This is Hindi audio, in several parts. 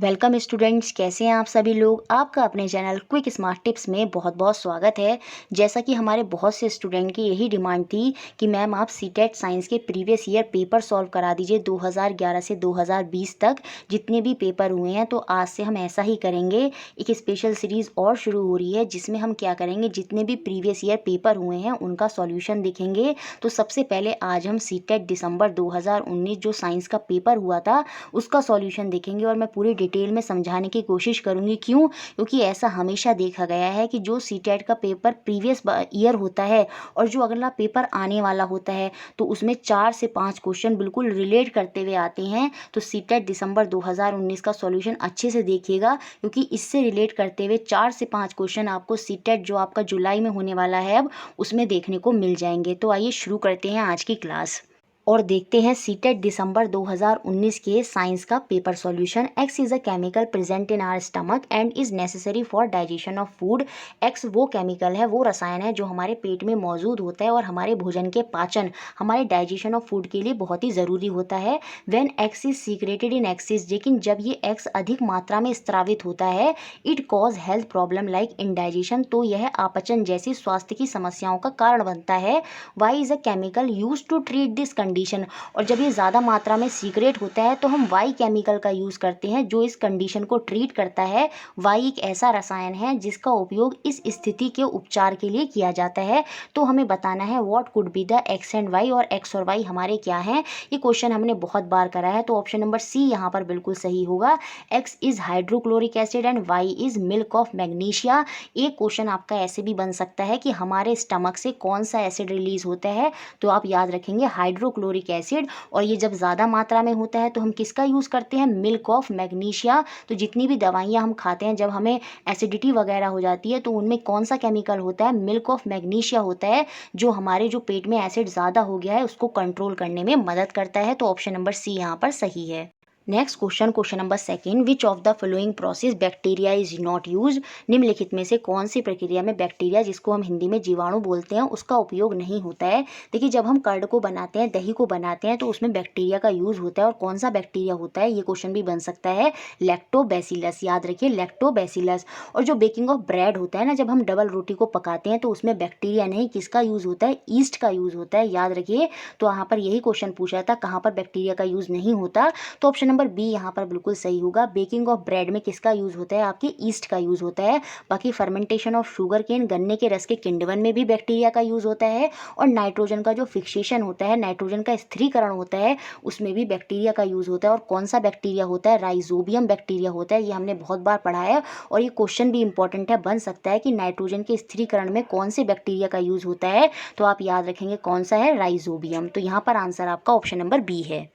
वेलकम स्टूडेंट्स, कैसे हैं आप सभी लोग। आपका अपने चैनल क्विक स्मार्ट टिप्स में बहुत बहुत स्वागत है। जैसा कि हमारे बहुत से स्टूडेंट की यही डिमांड थी कि मैम आप सीटेट साइंस के प्रीवियस ईयर पेपर सॉल्व करा दीजिए 2011 से 2020 तक जितने भी पेपर हुए हैं। तो आज से हम ऐसा ही करेंगे। एक स्पेशल सीरीज़ और शुरू हो रही है जिसमें हम क्या करेंगे, जितने भी प्रीवियस ईयर पेपर हुए हैं उनका सॉल्यूशन देखेंगे। तो सबसे पहले आज हम सीटेट दिसंबर 2019 जो साइंस का पेपर हुआ था उसका सॉल्यूशन देखेंगे और मैं पूरी डिटेल में समझाने की कोशिश करूंगी। क्यों? क्योंकि ऐसा हमेशा देखा गया है कि जो सीटेट का पेपर प्रीवियस ईयर होता है और जो अगला पेपर आने वाला होता है तो उसमें 4 से 5 क्वेश्चन बिल्कुल रिलेट करते हुए आते हैं। तो सीटेट दिसंबर 2019 का सॉल्यूशन अच्छे से देखिएगा, क्योंकि इससे रिलेट करते हुए 4 से 5 क्वेश्चन आपको सीटेट जो आपका जुलाई में होने वाला है अब उसमें देखने को मिल जाएंगे। तो आइए शुरू करते हैं आज की क्लास और देखते हैं सीटेट दिसंबर 2019 के साइंस का paper solution. X is a chemical present in our stomach and is necessary for digestion of food. X वो केमिकल है, वो रसायन है जो हमारे पेट में मौजूद होता है और हमारे भोजन के पाचन, हमारे डाइजेशन ऑफ फूड के लिए बहुत ही ज़रूरी होता है। When x is secreted in axis, लेकिन जब ये एक्स अधिक मात्रा में स्त्रावित होता है, it cause health problem like indigestion, तो यह अपचन जैसी स्वास्थ्य की समस्याओं का कारण बनता है। Y is a chemical use to treat this condition, और जब ये ज़्यादा मात्रा में सीक्रेट होता है तो हम वाई केमिकल का यूज़ करते हैं जो इस कंडीशन को ट्रीट करता है। वाई एक ऐसा रसायन है जिसका उपयोग इस स्थिति के उपचार के लिए किया जाता है। तो हमें बताना है what could be the X and Y, और एक्स और वाई हमारे क्या हैं। ये क्वेश्चन हमने बहुत बार करा है, तो ऑप्शन नंबर सी यहाँ पर बिल्कुल सही होगा। X is hydrochloric acid and Y is milk of magnesia. एक क्वेश्चन आपका ऐसे भी बन सकता है कि हमारे स्टमक से कौन सा एसिड रिलीज होता है, तो आप याद रखेंगे हाइड्रोक्लोरिक एसिड। और ये जब ज़्यादा मात्रा में होता है तो हम किसका यूज़ करते हैं, मिल्क ऑफ मैग्नीशिया। तो जितनी भी दवाइयाँ हम खाते हैं जब हमें एसिडिटी वगैरह हो जाती है तो उनमें कौन सा केमिकल होता है, मिल्क ऑफ मैग्नीशिया होता है, जो हमारे जो पेट में एसिड ज़्यादा हो गया है उसको कंट्रोल करने में मदद करता है। तो ऑप्शन नंबर सी यहाँ पर सही है। Next question number second, which of the following process bacteria is not use. निम्नलिखित में से कौन सी प्रक्रिया में बैक्टीरिया, जिसको हम हिंदी में जीवाणु बोलते हैं, उसका उपयोग नहीं होता है। देखिए, जब हम कर्ड को बनाते हैं, दही को बनाते हैं, तो उसमें बैक्टीरिया का यूज होता है। और कौन सा बैक्टीरिया होता है, ये क्वेश्चन भी बन सकता है, लैक्टोबैसिलस। याद रखिए, लैक्टोबैसिलस। और जो बेकिंग ऑफ ब्रेड होता है ना, जब हम डबल रोटी को पकाते हैं तो उसमें बैक्टीरिया नहीं, किसका यूज होता है, ईस्ट का यूज होता है। याद रखिए। तो यहाँ पर यही क्वेश्चन पूछा था कहाँ पर बैक्टीरिया का यूज नहीं होता, तो ऑप्शन नंबर बी यहाँ पर बिल्कुल सही होगा। बेकिंग ऑफ ब्रेड में किसका यूज होता है, आपके ईस्ट का यूज होता है। बाकी फर्मेंटेशन ऑफ शुगर केन, गन्ने के रस के किण्वन में भी बैक्टीरिया का यूज होता है। और नाइट्रोजन का जो फिक्सेशन होता है, नाइट्रोजन का स्थिरीकरण होता है, उसमें भी बैक्टीरिया का यूज होता है। और कौन सा बैक्टीरिया होता है, राइजोबियम बैक्टीरिया होता है। ये हमने बहुत बार पढ़ा है और ये क्वेश्चन भी इंपॉर्टेंट है, बन सकता है कि नाइट्रोजन के स्थिरीकरण में कौन से बैक्टीरिया का यूज होता है। तो आप याद रखेंगे कौन सा है, राइजोबियम। तो यहाँ पर आंसर आपका ऑप्शन नंबर बी है।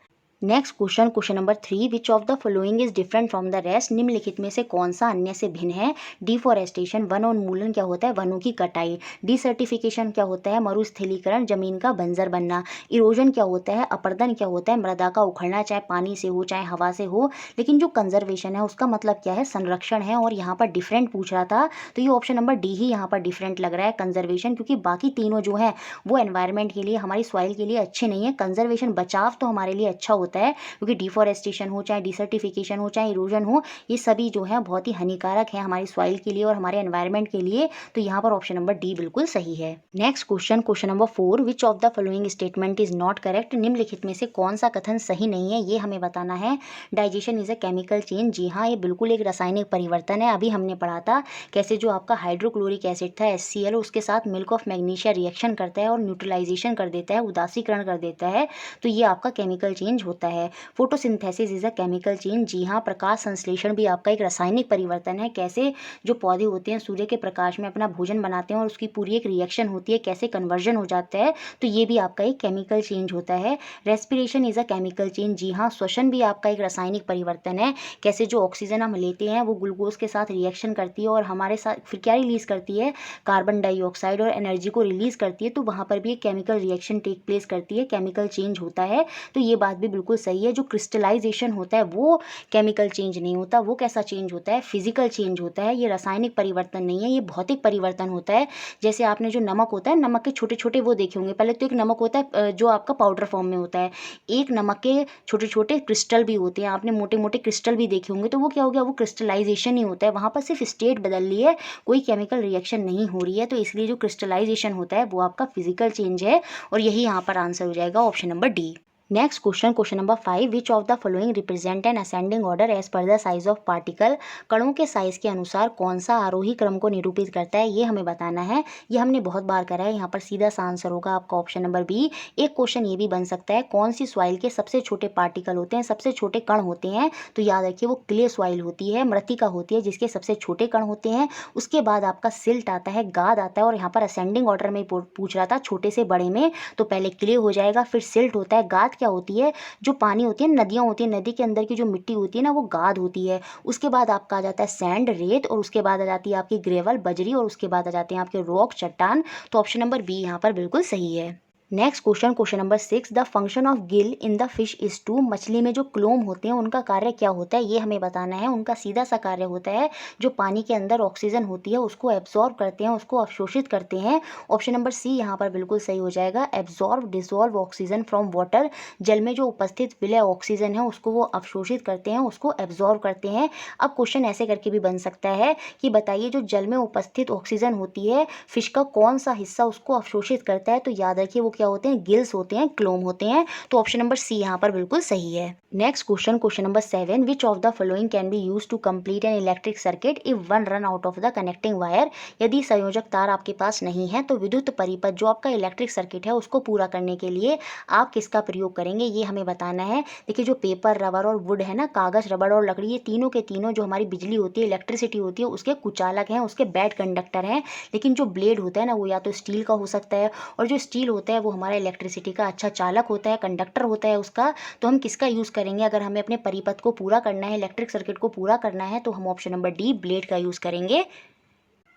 Next question number 3, which of the following is different from the rest. निम्नलिखित में से कौन सा अन्य से भिन्न है। डिफॉरेस्टेशन, वन उन्मूलन क्या होता है, वनों की कटाई। डिसर्टिफिकेशन क्या होता है, मरुस्थलीकरण, जमीन का बंजर बनना। इरोजन क्या होता है, अपर्दन क्या होता है, मृदा का उखड़ना, चाहे पानी से हो चाहे हवा से हो। लेकिन जो कंजर्वेशन है उसका मतलब क्या है, संरक्षण है। और यहाँ पर डिफरेंट पूछ रहा था तो ये ऑप्शन नंबर डी ही यहाँ पर डिफरेंट लग रहा है, कंजर्वेशन, क्योंकि बाकी तीनों जो है वो एनवायरमेंट के लिए, हमारी सॉइल के लिए अच्छे नहीं है। कंजर्वेशन, बचाव तो हमारे लिए अच्छा होता है, क्योंकि डिफॉरेस्टेशन हो चाहे डिसर्टिफिकेशन हो चाहे इरोजन हो, ये सभी जो है बहुत ही हानिकारक है हमारी सॉइल के लिए और हमारे एनवायरमेंट के लिए। तो यहाँ पर ऑप्शन नंबर डी बिल्कुल सही है। Next question number 4, which of the following statement is not correct. निम्नलिखित में से कौन सा कथन सही नहीं है, ये हमें बताना है। Digestion is a chemical change, जी हाँ, ये बिल्कुल एक रासायनिक परिवर्तन है। अभी हमने पढ़ा था कैसे जो आपका हाइड्रोक्लोरिक एसिड था HCl, उसके साथ मिल्क ऑफ मैग्नीशिया रिएक्शन करता है और न्यूट्रलाइजेशन कर देता है, उदासीकरण कर देता है। तो ये आपका केमिकल चेंज होता है। Photosynthesis is a chemical change, जी हाँ, प्रकाश संश्लेषण भी आपका एक रासायनिक परिवर्तन है। कैसे जो पौधे होते हैं सूर्य के प्रकाश में अपना भोजन बनाते हैं और उसकी पूरी एक रिएक्शन होती है, कैसे कन्वर्जन हो जाता है, तो ये भी आपका एक केमिकल चेंज होता है। Respiration is a chemical change, जी हाँ, श्वसन भी आपका एक रासायनिक परिवर्तन है। कैसे जो ऑक्सीजन हम लेते हैं वो ग्लूकोज के साथ रिएक्शन करती है और हमारे साथ फिर क्या रिलीज करती है, कार्बन डाइऑक्साइड, और एनर्जी को रिलीज करती है। तो वहाँ पर भी एक केमिकल रिएक्शन टेक प्लेस करती है, केमिकल चेंज होता है। तो ये बात भी बिल्कुल बिल्कुल सही है। जो क्रिस्टलाइजेशन होता है वो केमिकल चेंज नहीं होता, वो कैसा चेंज होता है, फिजिकल चेंज होता है। ये रासायनिक परिवर्तन नहीं है, ये भौतिक परिवर्तन होता है। जैसे आपने जो नमक होता है, नमक के छोटे छोटे वो देखे होंगे। पहले तो एक नमक होता है जो आपका पाउडर फॉर्म में होता है, एक नमक के छोटे छोटे क्रिस्टल भी होते हैं, आपने मोटे मोटे क्रिस्टल भी देखे होंगे। तो वो क्या हो गया, वो क्रिस्टलाइजेशन ही होता है, वहाँ पर सिर्फ स्टेट बदल ली है, कोई केमिकल रिएक्शन नहीं हो रही है। तो इसलिए जो क्रिस्टलाइजेशन होता है वो आपका फिजिकल चेंज है, और यही यहाँ पर आंसर हो जाएगा option number D. Next question, question number 5, which of the following represent an ascending order as per the size of particle. कणों के साइज के अनुसार कौन सा आरोही क्रम को निरूपित करता है, ये हमें बताना है। ये हमने बहुत बार करा है, यहाँ पर सीधा सा आंसर होगा आपका ऑप्शन नंबर बी। एक क्वेश्चन ये भी बन सकता है, कौन सी सॉइल के सबसे छोटे पार्टिकल होते हैं, सबसे छोटे कण होते हैं। तो याद रखिए वो क्ले सॉइल होती है, मृतिका होती है, जिसके सबसे छोटे कण होते हैं। उसके बाद आपका सिल्ट आता है, गाद आता है, और यहाँ पर असेंडिंग ऑर्डर में पूछ रहा था छोटे से बड़े में, तो पहले क्ले हो जाएगा, फिर सिल्ट होता है। गाद क्या होती है, जो पानी होती है, नदियाँ होती है, नदी के अंदर की जो मिट्टी होती है ना, वो गाद होती है। उसके बाद आपका आ जाता है सैंड, रेत, और उसके बाद आ जाती है आपकी ग्रेवल, बजरी, और उसके बाद आ जाते हैं आपके रॉक, चट्टान। तो ऑप्शन नंबर बी यहाँ पर बिल्कुल सही है। Next question, question number 6, the function of gill in the fish is to. मछली में जो क्लोम होते हैं उनका कार्य क्या होता है, ये हमें बताना है। उनका सीधा सा कार्य होता है, जो पानी के अंदर ऑक्सीजन होती है उसको एब्जॉर्ब करते हैं, उसको अवशोषित करते हैं। ऑप्शन नंबर सी यहाँ पर बिल्कुल सही हो जाएगा, absorb dissolve oxygen from water. जल में जो उपस्थित विलय ऑक्सीजन है उसको वो अवशोषित करते हैं, उसको एब्जॉर्ब करते हैं। अब क्वेश्चन ऐसे करके भी बन सकता है कि बताइए जो जल में उपस्थित ऑक्सीजन होती है, फिश का कौन सा हिस्सा उसको अवशोषित करता है। तो याद रखिए वो क्या होते हैं, गिल्स होते हैं, क्लोम होते हैं। तो ऑप्शन नंबर सी यहाँ पर बिल्कुल सही है। Next question, question number 7, which of the following can be use to complete an electric circuit if one run out of the connecting wire. यदि संयोजक तार आपके पास नहीं है तो विद्युत परिपथ जो आपका इलेक्ट्रिक सर्किट है उसको पूरा करने के लिए आप किसका प्रयोग करेंगे, ये हमें बताना है। देखिए जो पेपर, रबर और वुड है ना, कागज, रबड़ और लकड़ी, ये तीनों के तीनों जो हमारी बिजली होती है, इलेक्ट्रिसिटी होती है, उसके कुचालक हैं, उसके बैड कंडक्टर हैं। लेकिन जो ब्लेड होता है ना, वो या तो स्टील का हो सकता है, और जो स्टील होता है वो हमारा इलेक्ट्रिसिटी का अच्छा चालक होता है, कंडक्टर होता है उसका। तो हम किसका यूज़ करेंगे अगर हमें अपने परिपथ को पूरा करना है, इलेक्ट्रिक सर्किट को पूरा करना है, तो हम ऑप्शन नंबर डी, ब्लेड का यूज़ करेंगे।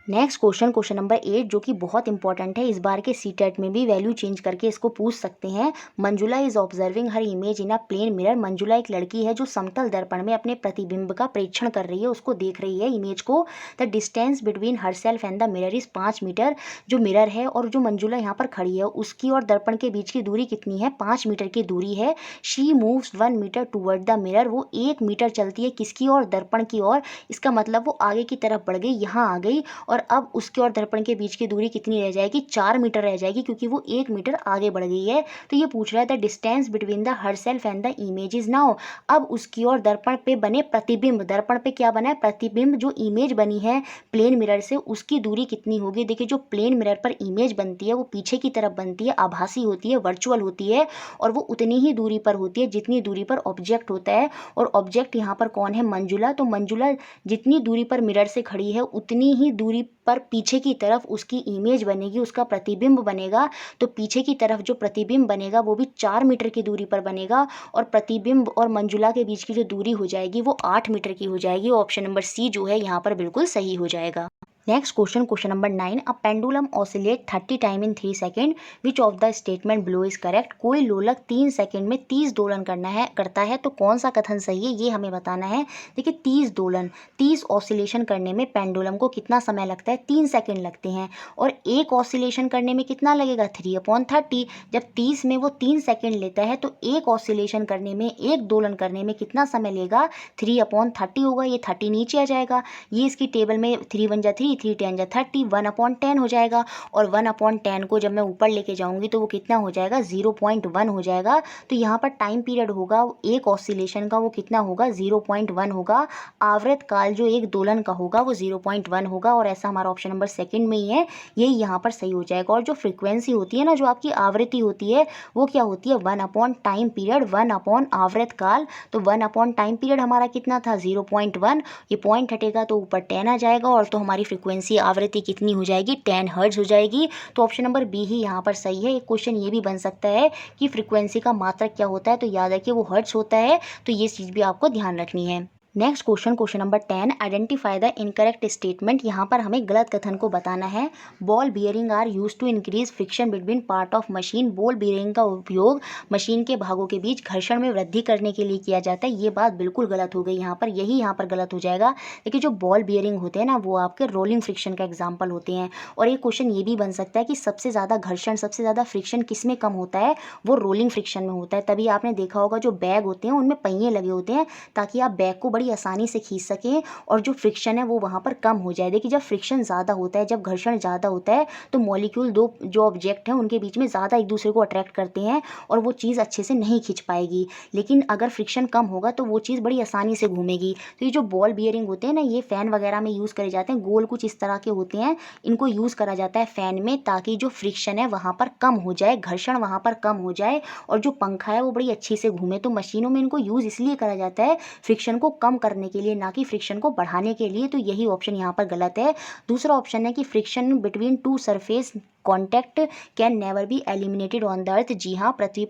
नेक्स्ट क्वेश्चन, क्वेश्चन नंबर 8, जो कि बहुत इंपॉर्टेंट है, इस बार के सीटेट में भी वैल्यू चेंज करके इसको पूछ सकते हैं। Manjula is observing her image in a plane mirror. Manjula एक लड़की है जो समतल दर्पण में अपने प्रतिबिंब का परीक्षण कर रही है, उसको देख रही है इमेज को। The distance between her self and the mirror is 5 metre. जो मिरर है और जो मंजुला यहाँ पर खड़ी है उसकी और दर्पण के बीच की दूरी कितनी है, 5 मीटर की दूरी है। She moves 1 metre toward the mirror. वो 1 मीटर चलती है किसकी ओर, दर्पण की ओर। इसका मतलब वो आगे की तरफ बढ़ गई, यहाँ आ गई, और अब उसके और दर्पण के बीच की दूरी कितनी रह जाएगी, 4 मीटर रह जाएगी, क्योंकि वो 1 मीटर आगे बढ़ गई है। तो ये पूछ रहा है the distance between the her self and the image is now. अब उसकी और दर्पण पे बने प्रतिबिंब, दर्पण पे क्या बना है, प्रतिबिंब, जो इमेज बनी है प्लेन मिरर से, उसकी दूरी कितनी होगी। देखिए जो प्लेन मिरर पर इमेज बनती है वो पीछे की तरफ बनती है, आभासी होती है, वर्चुअल होती है, और वो उतनी ही दूरी पर होती है जितनी दूरी पर ऑब्जेक्ट होता है। और ऑब्जेक्ट यहाँ पर कौन है, मंजुला। तो मंजुला जितनी दूरी पर मिरर से खड़ी है उतनी ही दूरी पर पीछे की तरफ उसकी इमेज बनेगी, उसका प्रतिबिंब बनेगा। तो पीछे की तरफ जो प्रतिबिंब बनेगा वो भी 4 मीटर की दूरी पर बनेगा, और प्रतिबिंब और मंजुला के बीच की जो दूरी हो जाएगी वो 8 मीटर की हो जाएगी। ऑप्शन नंबर सी जो है यहाँ पर बिल्कुल सही हो जाएगा। Next question, question number 9, a pendulum oscillate 30 time in 3 second, which of the statement below is correct. कोई लोलक 3 सेकेंड में 30 दोलन करता है, तो कौन सा कथन सही है, ये हमें बताना है। देखिए 30 दोलन, 30 ऑसिलेशन करने में पेंडुलम को कितना समय लगता है, 3 सेकेंड लगते हैं। और एक ऑसिलेशन करने में कितना लगेगा, 3/30। जब 30 में वो 3 सेकेंड लेता है तो एक ऑसिलेशन करने में, एक दोलन करने में कितना समय लेगा, 3/30 होगा। ये 30 नीचे आ जाएगा, ये इसकी टेबल में 3 1 जा 3, 3 10 जा 30, 1/10 हो जाएगा। और 1/10 को जब मैं ऊपर लेके जाऊंगी तो वो कितना हो जाएगा, 0.1 हो जाएगा। तो यहाँ पर टाइम पीरियड होगा एक ऑसिलेशन का, वो कितना होगा, 0.1 होगा। आवर्त काल जो एक दोलन का होगा वो 0.1 होगा, और ऐसा हमारा ऑप्शन नंबर 2 में ही है, यही यहाँ पर सही हो जाएगा। और जो फ्रीक्वेंसी होती है ना, जो आपकी आवृत्ति होती है, वो क्या होती है, 1 टाइम पीरियड, 1 आवर्त काल। तो 1 टाइम पीरियड हमारा कितना था, 0.1। ये पॉइंट हटेगा तो ऊपर 10 आ जाएगा, और तो हमारी फ्रीक्वेंसी आवृत्ति कितनी हो जाएगी, 10 हर्ट्ज हो जाएगी। तो ऑप्शन नंबर बी ही यहाँ पर सही है। एक क्वेश्चन ये भी बन सकता है कि फ्रीक्वेंसी का मात्रक क्या होता है, तो याद रखिए वो हर्ट्ज होता है। तो ये चीज़ भी आपको ध्यान रखनी है। Next question number 10, identify the incorrect statement. यहाँ पर हमें गलत कथन को बताना है। Ball bearing are use to increase friction between part of machine. Ball bearing का उपयोग मशीन के भागों के बीच घर्षण में वृद्धि करने के लिए किया जाता है। ये बात बिल्कुल गलत हो गई यहाँ पर, यही यहाँ पर गलत हो जाएगा। देखिए जो बॉल बियरिंग होते हैं ना, वो आपके रोलिंग फ्रिक्शन का एग्जाम्पल होते हैं। और एक क्वेश्चन ये भी बन सकता है कि सबसे ज़्यादा घर्षण, सबसे ज़्यादा फ्रिक्शन किस में कम होता है, वो रोलिंग फ्रिक्शन में होता है। तभी आपने देखा होगा जो बैग होते हैं उनमें पहिए लगे होते हैं, ताकि आप बैग को बड़ी आसानी से खींच सकें और जो फ्रिक्शन है वो वहाँ पर कम हो जाए। देखिए जब फ्रिक्शन ज़्यादा होता है, जब घर्षण ज़्यादा होता है, तो मॉलिक्यूल, दो जो ऑब्जेक्ट हैं उनके बीच में ज़्यादा एक दूसरे को अट्रैक्ट करते हैं और वो चीज़ अच्छे से नहीं खींच पाएगी। लेकिन अगर फ्रिक्शन कम होगा तो वो चीज़ बड़ी आसानी से घूमेगी। तो ये जो बॉल बियरिंग होते हैं ना, ये फ़ैन वगैरह में यूज़ करे जाते हैं। गोल कुछ इस तरह के होते हैं, इनको यूज़ करा जाता है फ़ैन में, ताकि जो फ्रिक्शन है वहाँ पर कम हो जाए, घर्षण वहाँ पर कम हो जाए और जो पंखा है वो बड़ी अच्छी से घूमे। तो मशीनों में इनको यूज़ इसलिए करा जाता है फ्रिक्शन को कम करने के लिए, ना कि फ्रिक्शन को बढ़ाने के लिए। तो यही ऑप्शन यहाँ पर गलत है। दूसरा ऑप्शन है कि friction between two surface contact can never be eliminated on the earth. जी हाँ, पृथ्वी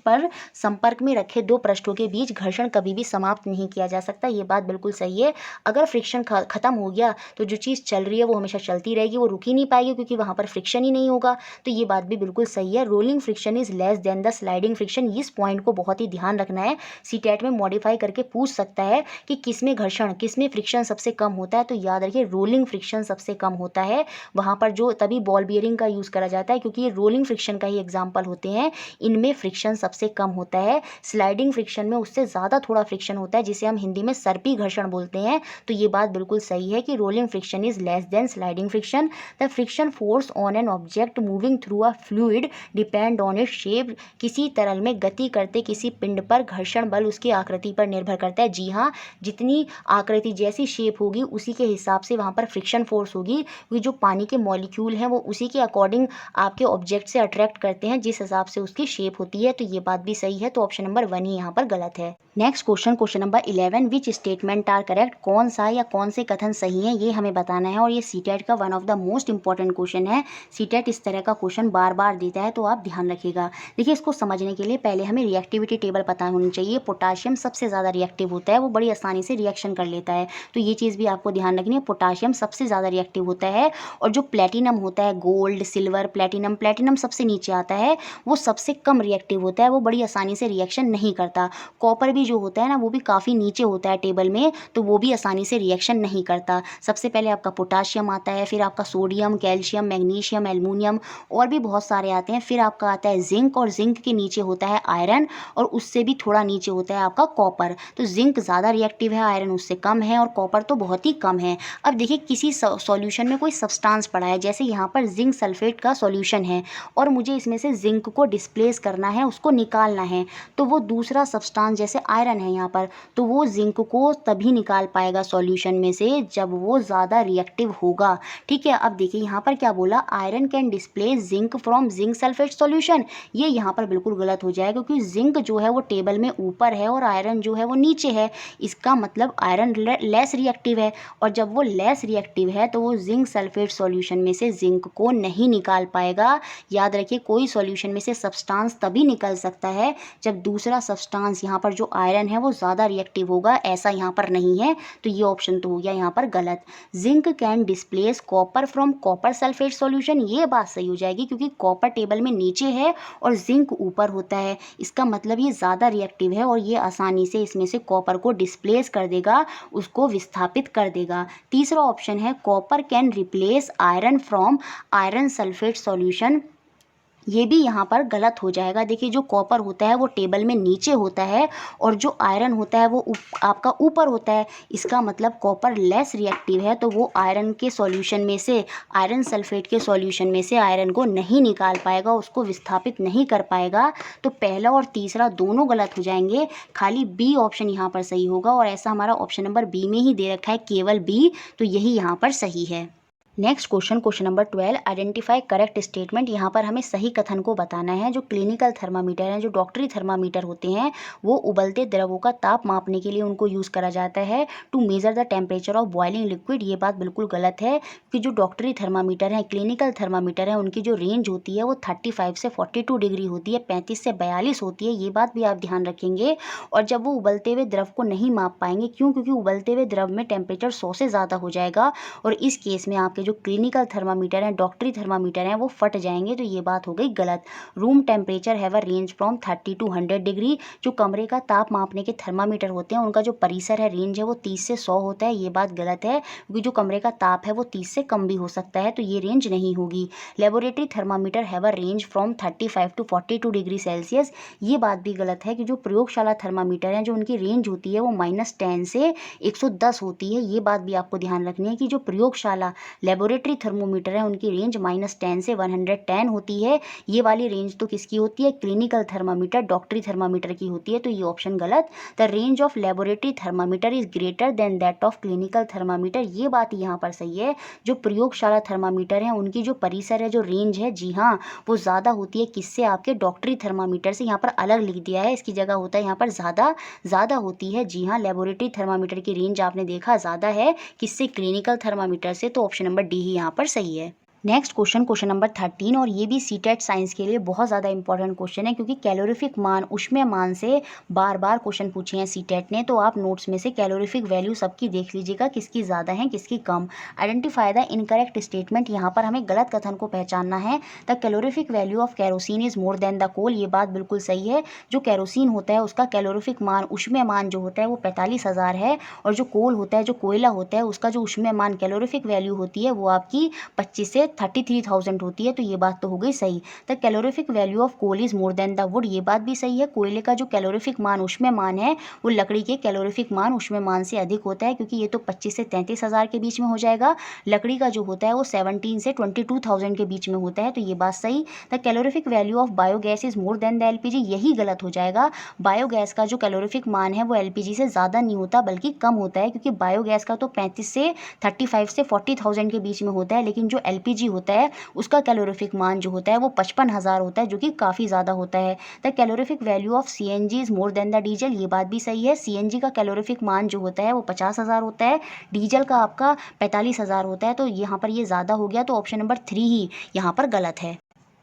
पर संपर्क में रखे दो पृष्ठों के बीच घर्षण कभी भी समाप्त नहीं किया जा सकता। ये बात बिल्कुल सही है। अगर फ्रिक्शन खत्म हो गया तो जो चीज़ चल रही है वो हमेशा चलती रहेगी, वो रुक ही नहीं पाएगी, क्योंकि वहाँ पर फ्रिक्शन ही नहीं होगा। तो ये बात भी बिल्कुल सही है। Rolling friction is less than the sliding friction. इस पॉइंट को बहुत ही ध्यान रखना है। सीटेट में मॉडिफाई करके पूछ सकता है कि किसमें घर्षण, किसमें फ्रिक्शन सबसे कम होता है। तो याद रखिए रोलिंग फ्रिक्शन सबसे कम होता है। वहाँ पर जो तभी बॉल बियरिंग का यूज़ करा जाता है, क्योंकि ये रोलिंग फ्रिक्शन का ही एग्जाम्पल होते हैं। इनमें फ्रिक्शन सबसे कम होता है। स्लाइडिंग फ्रिक्शन में उससे ज़्यादा थोड़ा फ्रिक्शन होता है, जिसे हम हिंदी में सर्पी घर्षण बोलते हैं। तो ये बात बिल्कुल सही है कि rolling friction is less than sliding friction. The friction force on an object moving through a fluid depend on its shape. किसी तरल में गति करते किसी पिंड पर घर्षण बल उसकी आकृति पर निर्भर करता है। जी हाँ, जितनी आकृति, जैसी शेप होगी उसी के हिसाब से वहाँ पर फ्रिक्शन फोर्स होगी। क्योंकि जो पानी के मॉलिक्यूल हैं वो उसी के अकॉर्डिंग आपके ऑब्जेक्ट से अट्रैक्ट करते हैं, जिस हिसाब से उसकी शेप होती है। तो ये बात भी सही है। तो ऑप्शन नंबर 1 ही यहाँ पर गलत है। Next question number 11, which statement are correct. कौन सा या कौन से कथन सही हैं, ये हमें बताना है। और ये सीटेट का one of the most important question है। सीटेट इस तरह का क्वेश्चन बार बार देता है, तो आप ध्यान रखिएगा। देखिए इसको समझने के लिए पहले हमें रिएक्टिविटी टेबल पता होनी चाहिए। पोटाशियम सबसे ज़्यादा रिएक्टिव होता है, वो बड़ी आसानी से रिएक्शन कर लेता है। तो ये चीज़ भी आपको ध्यान रखनी है, पोटाशियम सबसे ज़्यादा रिएक्टिव होता है। और जो प्लेटिनम होता है, गोल्ड, सिल्वर, प्लेटिनम सबसे नीचे आता है, वो सबसे कम रिएक्टिव होता है, वो बड़ी आसानी से रिएक्शन नहीं करता। कॉपर भी जो होता है ना, वो भी काफ़ी नीचे होता है टेबल में, तो वो भी आसानी से रिएक्शन नहीं करता। सबसे पहले आपका पोटाशियम आता है, फिर आपका सोडियम, कैल्शियम, मैग्नीशियम, एल्युमिनियम और भी बहुत सारे आते हैं। फिर आपका आता है जिंक, और जिंक के नीचे होता है आयरन, और उससे भी थोड़ा नीचे होता है आपका कॉपर। तो जिंक ज़्यादा रिएक्टिव है, आयरन उससे कम है, और कॉपर तो बहुत ही कम है। अब देखिए किसी सॉल्यूशन में कोई सब्सटेंस पड़ा है, जैसे यहाँ पर जिंक सल्फेट का सॉल्यूशन है, और मुझे इसमें से जिंक को डिस्प्लेस करना है, उसको निकालना है। तो वो दूसरा सब्सटेंस जैसे आयरन है यहाँ पर, तो वो जिंक को तभी निकाल पाएगा सॉल्यूशन में से जब वो ज़्यादा रिएक्टिव होगा। ठीक है, अब देखिए यहाँ पर क्या बोला, iron can displace zinc from zinc sulphate solution. ये यहाँ पर बिल्कुल गलत हो जाएगा, क्योंकि जिंक जो है वो टेबल में ऊपर है और आयरन जो है वो नीचे है। इसका मतलब आयरन लेस रिएक्टिव है, और जब वो लेस रिएक्टिव है तो वो जिंक सल्फेट सॉल्यूशन में से जिंक को नहीं निकाल पाएगा। याद रखिए कोई सॉल्यूशन में से सब्सटेंस तभी निकल सकता है जब दूसरा सब्सटेंस यहाँ पर जो आयरन है वो ज़्यादा रिएक्टिव होगा। ऐसा यहाँ पर नहीं है, तो ये ऑप्शन तो हो गया यहाँ पर गलत। Zinc can displace copper from copper sulphate solution, ये बात सही हो जाएगी, क्योंकि कॉपर टेबल में नीचे है और जिंक ऊपर होता है। इसका मतलब ये ज़्यादा रिएक्टिव है और ये आसानी से इसमें से कॉपर को डिस्प्लेस कर देगा, उसको विस्थापित कर देगा। तीसरा ऑप्शन है copper can replace iron from iron sulphate solution, ये भी यहाँ पर गलत हो जाएगा। देखिए जो कॉपर होता है वो टेबल में नीचे होता है, और जो आयरन होता है वो आपका ऊपर होता है। इसका मतलब कॉपर लेस रिएक्टिव है, तो वो आयरन के सॉल्यूशन में से, आयरन सल्फेट के सॉल्यूशन में से आयरन को नहीं निकाल पाएगा, उसको विस्थापित नहीं कर पाएगा। तो पहला और तीसरा दोनों गलत हो जाएंगे, खाली बी ऑप्शन यहाँ पर सही होगा। और ऐसा हमारा ऑप्शन नंबर बी में ही दे रखा है, केवल बी, तो यही यहाँ पर सही है। Next question, question number 12, identify correct statement. यहाँ पर हमें सही कथन को बताना है। जो क्लिनिकल थर्मामीटर हैं, जो डॉक्टरी थर्मामीटर होते हैं, वो उबलते द्रवों का ताप मापने के लिए उनको यूज़ करा जाता है to measure the temperature of boiling liquid. ये बात बिल्कुल गलत है कि जो डॉक्टरी थर्मामीटर हैं, क्लिनिकल थर्मामीटर है, उनकी जो रेंज होती है वो 35 से 42 डिग्री होती है, 35 से 42 होती है। ये बात भी आप ध्यान रखेंगे। और जब वो उबलते हुए द्रव को नहीं माप पाएंगे, क्यों? क्योंकि उबलते हुए द्रव में टेम्परेचर 100 से ज़्यादा हो जाएगा और इस केस में आपके जो क्लिनिकल थर्मामीटर हैं, डॉक्टरी थर्मामीटर हैं, वो फट जाएंगे। तो ये बात हो गई गलत। Room temperature have a range from 30 to 100 degree. जो कमरे का ताप मापने के थर्मामीटर होते हैं, उनका जो परिसर है, रेंज है, वो 30 से 100 होता है। ये बात गलत है क्योंकि जो कमरे का ताप है वो 30 से कम भी हो सकता है, तो ये रेंज नहीं होगी। Laboratory thermometer have a range from 35 to 42 degree Celsius. ये बात भी गलत है कि जो प्रयोगशाला थर्मामीटर हैं, जो उनकी रेंज होती है वो -10 से 110 होती है। ये बात भी आपको ध्यान रखनी है कि जो प्रयोगशाला लेबोरेटरी थर्मोमीटर है, उनकी रेंज -10 से 110 होती है। ये वाली रेंज तो किसकी होती है? क्लिनिकल थर्मामीटर, डॉक्टरी थर्मामीटर की होती है। तो ये ऑप्शन गलत। The range of laboratory thermometer is greater than that of clinical thermometer. ये बात यहाँ पर सही है। जो प्रयोगशाला थर्मामीटर है, उनकी जो परिसर है, जो रेंज है, जी हाँ, वो ज़्यादा होती है। किससे? आपके डॉक्टरी थर्मामीटर से। यहाँ पर अलग लिख दिया है, इसकी जगह होता है यहाँ पर ज़्यादा होती है। जी हाँ, लेबोरेटरी थर्मामीटर की रेंज आपने देखा ज़्यादा है। किससे? क्लिनिकल थर्मामीटर से। तो ऑप्शन नंबर डी ही यहाँ पर सही है। नेक्स्ट क्वेश्चन, क्वेश्चन नंबर 13, और ये भी सीटेट साइंस के लिए बहुत ज़्यादा इंपॉर्टेंट क्वेश्चन है क्योंकि कैलोरीफिक मान, ऊष्मीय मान से बार बार क्वेश्चन पूछे हैं सीटेट ने। तो आप नोट्स में से कैलोरीफिक वैल्यू सबकी देख लीजिएगा, किसकी ज़्यादा है, किसकी कम। Identify the incorrect statement. यहाँ पर हमें गलत कथन को पहचानना है। The calorific value of kerosene is more than the coal. ये बात बिल्कुल सही है। जो कैरोसिन होता है उसका कैलोरीफिक मान, ऊष्मीय मान जो होता है वो 45,000 है। और जो कोल होता है, जो कोयला होता है, उसका जो ऊष्मीय मान, कैलोरीफिक वैल्यू होती है वो आपकी 25 से 33,000 होती है। तो ये बात तो हो गई सही। The calorific value of coal is more than the wood. ये बात भी सही है। कोयले का जो कैलोरीफिक मान, ऊष्मीय मान है, वो लकड़ी के कैलोरीफिक मान, ऊष्मीय मान से अधिक होता है क्योंकि ये तो 25 से 33,000 के बीच में हो जाएगा। लकड़ी का जो होता है वो 17 से 22,000 के बीच में होता है। तो ये बात सही। The calorific value of biogas is more than the LPG. यही गलत हो जाएगा। बायोगैस का जो कैलोरीफिक मान है वो एलपीजी से ज़्यादा नहीं होता बल्कि कम होता है क्योंकि बायोगैस का तो 35 से 40,000 के बीच में होता है, लेकिन जो एलपीजी होता है उसका कैलोरीफिक मान जो होता है वो 55,000 होता है, जो कि काफ़ी ज़्यादा होता है। The calorific value of CNG is more than the diesel. ये बात भी सही है। सीएनजी का कैलोरीफिक मान जो होता है वो 50,000 होता है, डीजल का आपका 45,000 होता है। तो यहाँ पर ये ज़्यादा हो गया, तो ऑप्शन नंबर 3 ही यहाँ पर गलत है।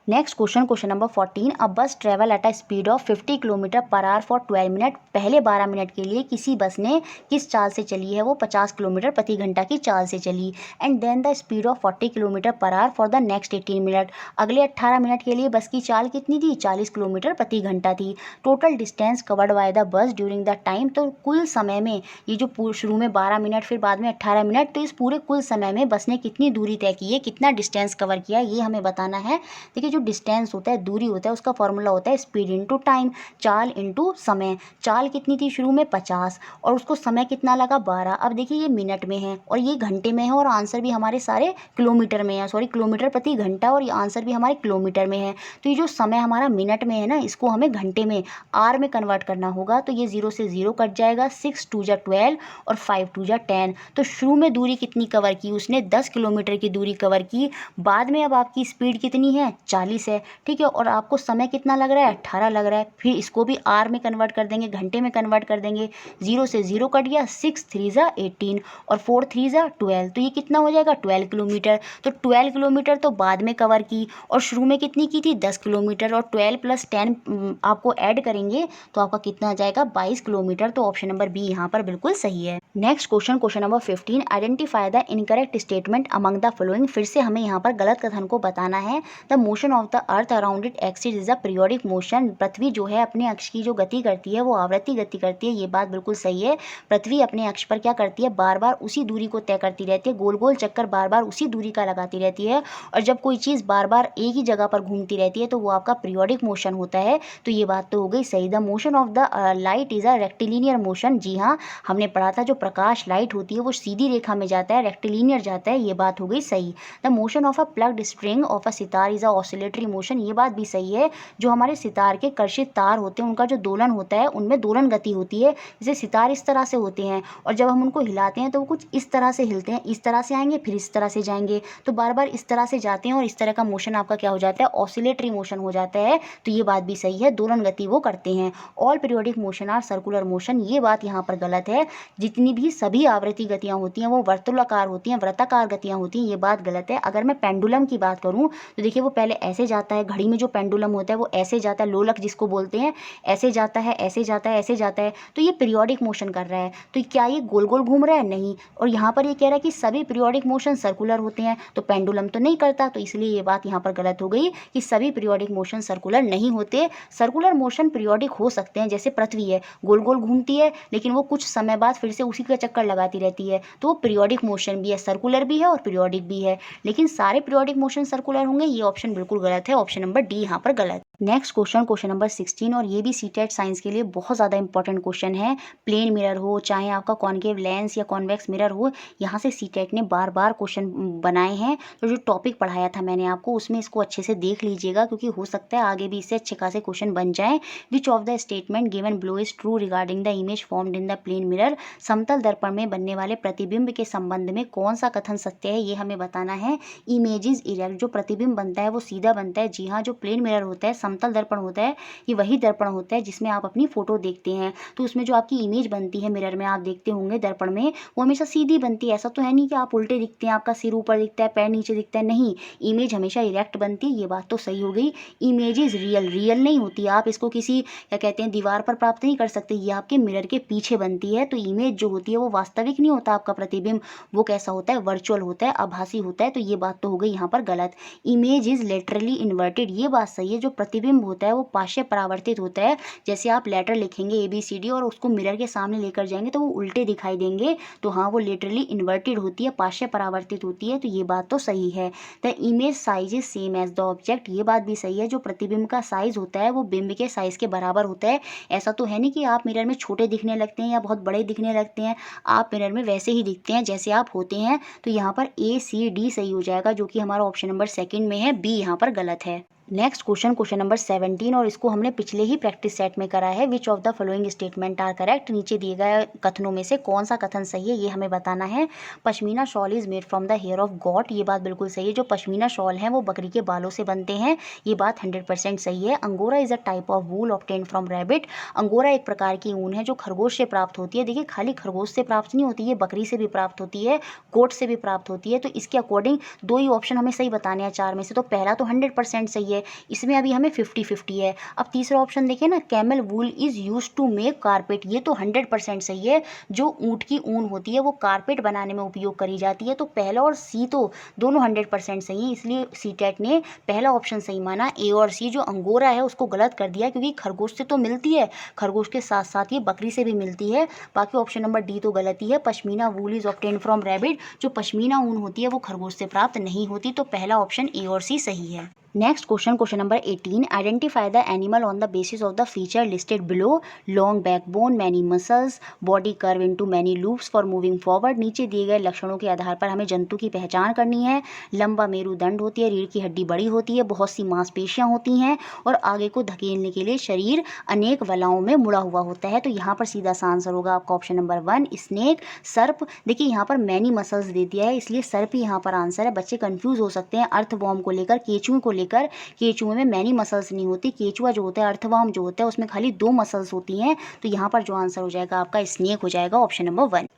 नेक्स्ट क्वेश्चन, क्वेश्चन नंबर 14, अ बस travel at a speed of 50 kilometre per hour for 12 minute. पहले 12 मिनट के लिए किसी बस ने किस चाल से चली है? वो 50 किलोमीटर प्रति घंटा की चाल से चली। And then the speed of 40 kilometre per hour for the next 18 minute. अगले 18 मिनट के लिए बस की चाल कितनी थी? 40 किलोमीटर प्रति घंटा थी। Total distance covered by the bus during the time. तो कुल समय में, ये जो शुरू में 12 मिनट फिर बाद में 18 मिनट, तो इस पूरे कुल समय में बस ने कितनी दूरी तय की है, कितना डिस्टेंस कवर किया, ये हमें बताना है। देखिए, जो डिस्टेंस होता है, दूरी होता है, उसका फॉर्मूला होता है स्पीड इनटू टाइम, चाल इनटू समय। चाल कितनी थी शुरू में? 50, और उसको समय कितना लगा? 12। अब देखिए ये मिनट में है और ये घंटे में है और आंसर भी हमारे सारे किलोमीटर में है, सॉरी किलोमीटर प्रति घंटा, और ये आंसर भी हमारे किलोमीटर में है। तो ये जो समय हमारा मिनट में है ना, इसको हमें घंटे में, आर में कन्वर्ट करना होगा। तो ये 0 से 0 कट जाएगा, 6 2 जा 12 और 5 2 जा 10। तो शुरू में दूरी कितनी कवर की? उसने 10 किलोमीटर की दूरी कवर की। बाद में अब आपकी स्पीड कितनी है? 40 है, ठीक है। और आपको समय कितना लग रहा है? 18 लग रहा है। फिर इसको भी आर में कन्वर्ट कर देंगे, घंटे में कन्वर्ट कर देंगे। 0 से 0 कट गया, 6 3 जा 18 और 4 3 जा 12। तो ये कितना हो जाएगा? 12 किलोमीटर। तो 12 किलोमीटर तो बाद में कवर की, और शुरू में कितनी की थी? 10 किलोमीटर, और 12 + 10 आपको ऐड करेंगे तो आपका कितना आ जाएगा? 22 किलोमीटर। तो ऑप्शन नंबर बी यहाँ पर बिल्कुल सही है। Next question, question number 15, identify the incorrect statement among the following. फिर से हमें यहाँ पर गलत कथन को बताना है। The motion of the earth around it axis is a periodic motion. पृथ्वी जो है अपने अक्ष की जो गति करती है वो आवर्ती गति करती है। ये बात बिल्कुल सही है। पृथ्वी अपने अक्ष पर क्या करती है? बार बार उसी दूरी को तय करती रहती है, गोल गोल चक्कर बार बार उसी दूरी का लगाती रहती है। और जब कोई चीज़ बार बार एक ही जगह पर घूमती रहती है तो वो आपका पीरियोडिक मोशन होता है। तो ये बात तो हो गई सही। The motion of the light is a rectilinear motion. जी हाँ, हमने पढ़ा था जो प्रकाश, लाइट होती है वो सीधी रेखा में जाता है, रेक्टिलिनियर जाता है। ये बात हो गई सही। The motion of a plucked string of a sitar is a oscillation oscillatory motion, ये बात भी सही है। जो हमारे सितार के कर्षित तार होते हैं उनका जो दोलन होता है उनमें दोलन गति होती है। जैसे सितार इस तरह से होते हैं और जब हम उनको हिलाते हैं तो वो कुछ इस तरह से हिलते हैं, इस तरह से आएंगे फिर इस तरह से जाएंगे, तो बार बार इस तरह से जाते हैं और इस तरह का मोशन आपका क्या हो जाता है, ऑसिलेटरी मोशन हो जाता है। तो ये बात भी सही है, दोलन गति वो करते हैं। All periodic motion are circular motion, ये बात यहाँ पर गलत है। जितनी भी सभी आवृत्ति गतियाँ होती हैं वो वर्तुलाकार होती हैं, वृत्ताकार गतियाँ होती हैं, ये बात गलत है। अगर मैं पेंडुलम की बात करूँ तो देखिए वो पहले ऐसे जाता है, घड़ी में जो पेंडुलम होता है वो ऐसे जाता है, लोलक जिसको बोलते हैं, ऐसे जाता है, ऐसे जाता है, ऐसे जाता है, तो ये पीरियोडिक मोशन कर रहा है। तो क्या ये गोल गोल घूम रहा है? नहीं। और यहाँ पर ये कह रहा है कि सभी पीरियोडिक मोशन सर्कुलर होते हैं, तो पेंडुलम तो नहीं करता, तो इसलिए ये बात यहाँ पर गलत हो गई कि सभी पीरियोडिक मोशन सर्कुलर नहीं होते। सर्कुलर मोशन पीरियोडिक हो सकते हैं, जैसे पृथ्वी है गोल गोल घूमती है लेकिन वो कुछ समय बाद फिर से उसी का चक्कर लगाती रहती है, तो वो पीरियोडिक मोशन भी है, सर्कुलर भी है और पीरियोडिक भी है। लेकिन सारे पीरियोडिक मोशन सर्कुलर होंगे, ये ऑप्शन बिल्कुल गलत है, ऑप्शन नंबर डी यहाँ पर गलत। नेक्स्ट क्वेश्चन, क्वेश्चन नंबर 16, और ये भी सीटेट साइंस के लिए बहुत ज़्यादा इंपॉर्टेंट क्वेश्चन है। प्लेन मिरर हो चाहे आपका कॉन्केव लेंस या कॉन्वेक्स मिरर हो, यहाँ से सीटेट ने बार बार क्वेश्चन बनाए हैं। तो जो टॉपिक पढ़ाया था मैंने आपको उसमें इसको अच्छे से देख लीजिएगा, क्योंकि हो सकता है आगे भी इससे अच्छे खासे क्वेश्चन बन जाए। Which of the statement given below is true regarding the image formed in the plane mirror, समतल दर्पण में बनने वाले प्रतिबिंब के संबंध में कौन सा कथन सत्य है, ये हमें बताना है। इमेज इज इरेक्ट, जो प्रतिबिंब बनता है वो सीधा बनता है। जी हाँ, जो प्लेन मिरर होता है, समतल दर्पण होता है, ये वही दर्पण होता है जिसमें आप अपनी फोटो देखते हैं। तो उसमें जो आपकी इमेज बनती है मिरर में, आप देखते होंगे दर्पण में, वो हमेशा सीधी बनती है। ऐसा तो है नहीं कि आप उल्टे दिखते हैं, आपका सिर ऊपर दिखता है पैर नीचे दिखता है, नहीं, इमेज हमेशा इरेक्ट बनती है। ये बात तो सही हो गई। इमेज इज रियल, रियल नहीं होती, आप इसको किसी क्या कहते हैं दीवार पर प्राप्त नहीं कर सकते, ये आपके मिरर के पीछे बनती है। तो इमेज जो होती है वो वास्तविक नहीं होता, आपका प्रतिबिंब वो कैसा होता है, वर्चुअल होता है, आभासी होता है। तो ये बात तो हो गई यहाँ पर गलत। इमेज इज लेटरली इन्वर्टेड, ये बात सही है। जो प्रतिबिंब होता है वो पार्श्व परावर्तित होता है। जैसे आप लेटर लिखेंगे ABCD और उसको मिरर के सामने लेकर जाएंगे तो वो उल्टे दिखाई देंगे, तो हाँ वो लेटरली इन्वर्टेड होती है, पार्श्व परावर्तित होती है। तो ये बात तो सही है। The image size is same as the object, ये बात भी सही है। जो प्रतिबिंब का साइज होता है वो बिंब के साइज के बराबर होता है। ऐसा तो है नहीं कि आप मिरर में छोटे दिखने लगते हैं या बहुत बड़े दिखने लगते हैं, आप मिरर में वैसे ही दिखते हैं जैसे आप होते हैं। तो यहाँ पर ACD सही हो जाएगा, जो कि हमारा ऑप्शन नंबर 2 में है, B यहाँ पर गलत है। नेक्स्ट क्वेश्चन, क्वेश्चन नंबर 17, और इसको हमने पिछले ही प्रैक्टिस सेट में करा है। Which of the following statement are correct, नीचे दिए गए कथनों में से कौन सा कथन सही है, ये हमें बताना है। Pashmina shawl is made from the hair of goat, ये बात बिल्कुल सही है। जो पश्मीना शॉल है वो बकरी के बालों से बनते हैं, ये बात 100% सही है। Angora is a type of wool obtained from rabbit, angora एक प्रकार की ऊन है जो खरगोश से प्राप्त होती है। देखिए खाली खरगोश से प्राप्त नहीं होती है, बकरी से भी प्राप्त होती है, गोट से भी प्राप्त होती है। तो इसके अकॉर्डिंग दो ही ऑप्शन हमें सही बताने हैं 4 में से। तो पहला तो 100% सही है, इसमें अभी हमें 50-50 है। अब तीसरा ऑप्शन देखिए ना, camel wool is use to make carpet, ये तो 100% सही है। जो ऊँट की ऊन होती है वो कारपेट बनाने में उपयोग करी जाती है। तो पहला और सी तो दोनों 100% सही है, इसलिए सीटेट ने पहला ऑप्शन सही माना। ए और सी जो अंगोरा है उसको गलत कर दिया, क्योंकि खरगोश से तो मिलती है, खरगोश के साथ साथ ये बकरी से भी मिलती है। बाकी ऑप्शन नंबर डी तो गलत ही है। पश्मीना वूल इज ऑब्टेन्ड फ्रॉम रैबिट, जो पश्मीना ऊन होती है वो खरगोश से प्राप्त नहीं होती। तो पहला ऑप्शन ए और सी सही है। Next question, question number 18, identify the animal on the basis of the feature listed below, long backbone, many muscles, body curve into many loops for moving forward. नीचे दिए गए लक्षणों के आधार पर हमें जंतु की पहचान करनी है। लंबा मेरुदंड होती है, रीढ़ की हड्डी बड़ी होती है, बहुत सी मांसपेशियां होती हैं और आगे को धकेलने के लिए शरीर अनेक वलाओं में मुड़ा हुआ होता है। तो यहाँ पर सीधा सा आंसर होगा आपका ऑप्शन नंबर 1, स्नेक। सर्प, देखिए यहाँ पर मैनी मसल्स दे दिया है, इसलिए सर्प ही यहाँ पर आंसर है। बच्चे कंफ्यूज हो सकते हैं अर्थवॉर्म को लेकर, केचुए को लेकर। केचुए में मैनी मसल्स नहीं होती, केचुआ जो होता है अर्थवॉर्म जो होता है उसमें खाली 2 मसल्स होती हैं। तो यहाँ पर जो आंसर हो जाएगा आपका स्नेक हो जाएगा, option number 1।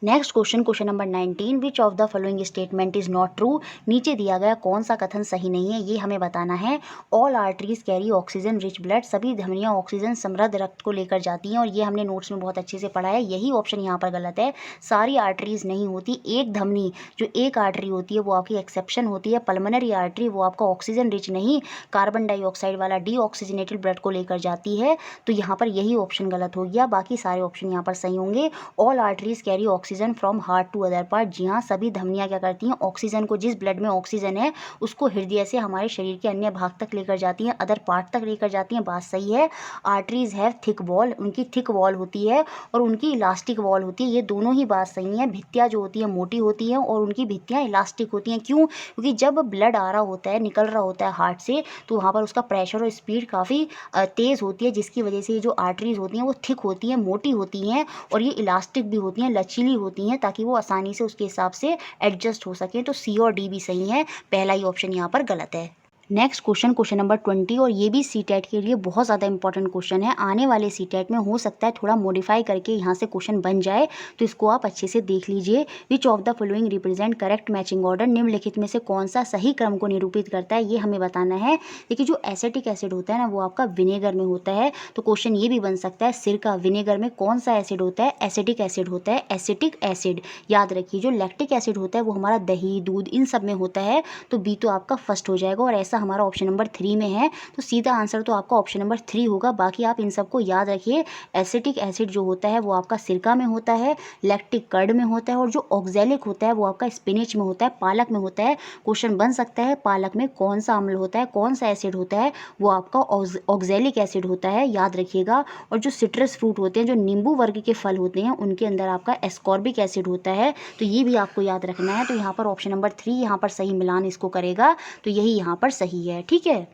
Next question, question number 19, which of the following statement is not true, नीचे दिया गया कौन सा कथन सही नहीं है, ये हमें बताना है। All arteries carry oxygen rich blood, सभी धमनियाँ ऑक्सीजन समृद्ध रक्त को लेकर जाती हैं, और ये हमने नोट्स में बहुत अच्छे से पढ़ा है, यही ऑप्शन यहाँ पर गलत है। सारी आर्टरीज नहीं होती, एक धमनी जो एक आर्टरी होती है वो आपकी एक्सेप्शन होती है। पल्मोनरी आर्टरी वो आपका ऑक्सीजन रिच नहीं, कार्बन डाइऑक्साइड वाला डीऑक्सीजनेटेड ब्लड को लेकर जाती है। तो यहाँ पर यही ऑप्शन गलत हो गया, बाकी सारे ऑप्शन यहाँ पर सही होंगे। All arteries carry oxygen oxygen from heart to other part. जी हाँ, सभी धमनियाँ क्या करती हैं, ऑक्सीजन को, जिस ब्लड में ऑक्सीजन है उसको हृदय से हमारे शरीर के अन्य भाग तक लेकर जाती हैं, अदर पार्ट तक लेकर जाती हैं। बात सही है। आर्टरीज हैव थिक वॉल, उनकी थिक वॉल होती है और उनकी इलास्टिक वॉल होती है। ये दोनों ही बात सही है। भित्तियाँ जो होती हैं मोटी होती हैं और उनकी भित्तियाँ इलास्टिक होती हैं। क्यों? क्योंकि जब ब्लड आ रहा होता है, निकल रहा होता है हार्ट से, तो वहाँ पर उसका प्रेशर और स्पीड काफ़ी तेज़ होती है, जिसकी वजह से ये जो आर्टरीज होती हैं वो थिक होती हैं, मोटी होती हैं और ये इलास्टिक भी होती हैं, लचीली होती हैं, ताकि वो आसानी से उसके हिसाब से एडजस्ट हो सके। तो सी और डी भी सही है, पहला ही ऑप्शन यहाँ पर गलत है। नेक्स्ट क्वेश्चन, क्वेश्चन नंबर 20, और ये भी सीटेट के लिए बहुत ज़्यादा इंपॉर्टेंट क्वेश्चन है। आने वाले सीटेट में हो सकता है थोड़ा मॉडिफाई करके यहाँ से क्वेश्चन बन जाए, तो इसको आप अच्छे से देख लीजिए। विच of the following represent correct matching order, निम्नलिखित में से कौन सा सही क्रम को निरूपित करता है, ये हमें बताना है। देखिए, जो एसिटिक एसिड होता है ना, वो आपका विनेगर में होता है, तो क्वेश्चन ये भी बन सकता है, सिरका विनेगर में कौन सा एसिड होता है, एसिटिक एसिड होता है, एसिटिक एसिड। याद रखिए, जो लैक्टिक एसिड होता है वो हमारा दही, दूध, इन सब में होता है, तो बी तो आपका फर्स्ट हो जाएगा, और ऐसा हमारा ऑप्शन नंबर 3 में है, तो सीधा आंसर तो आपका ऑप्शन नंबर 3 होगा। बाकी आप इन सबको याद रखिए। एसिटिक एसिड जो होता है वो आपका सिरका में होता है, लैक्टिक कर्ड में होता है, और जो ऑक्जेलिक होता है वो आपका स्पिनिच में होता है, पालक में होता है। क्वेश्चन बन सकता है पालक में कौन सा अम्ल होता है, कौन सा एसिड होता है, वो आपका ऑक्जेलिक एसिड होता है, याद रखिएगा। और जो सिट्रस फ्रूट होते हैं, जो नींबू वर्ग के फल होते हैं, उनके अंदर आपका एस्कॉर्बिक एसिड होता है, तो ये भी आपको याद रखना है। तो यहाँ पर ऑप्शन नंबर 3 यहाँ पर सही मिलान इसको करेगा, तो यही यहाँ पर सही है। ठीक है,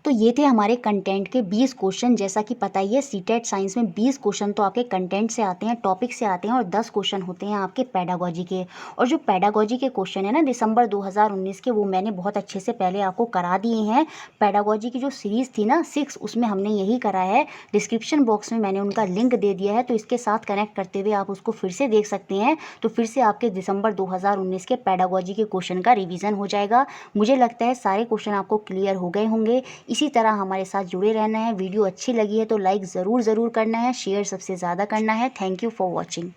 तो ये थे हमारे कंटेंट के 20 क्वेश्चन। जैसा कि पता ही है, सीटेट साइंस में 20 क्वेश्चन तो आपके कंटेंट से आते हैं, टॉपिक से आते हैं, और 10 क्वेश्चन होते हैं आपके पेडागोजी के। और जो पेडागोजी के क्वेश्चन है ना दिसंबर 2019 के, वो मैंने बहुत अच्छे से पहले आपको करा दिए हैं। पेडागोजी की जो सीरीज़ थी ना 6, उसमें हमने यही करा है। डिस्क्रिप्शन बॉक्स में मैंने उनका लिंक दे दिया है, तो इसके साथ कनेक्ट करते हुए आप उसको फिर से देख सकते हैं। तो फिर से आपके दिसंबर 2019 के पेडागोजी के क्वेश्चन का रिविज़न हो जाएगा। मुझे लगता है सारे क्वेश्चन आपको क्लियर हो गए होंगे। इसी तरह हमारे साथ जुड़े रहना है। वीडियो अच्छी लगी है तो लाइक ज़रूर करना है, शेयर सबसे ज़्यादा करना है। Thank you for watching.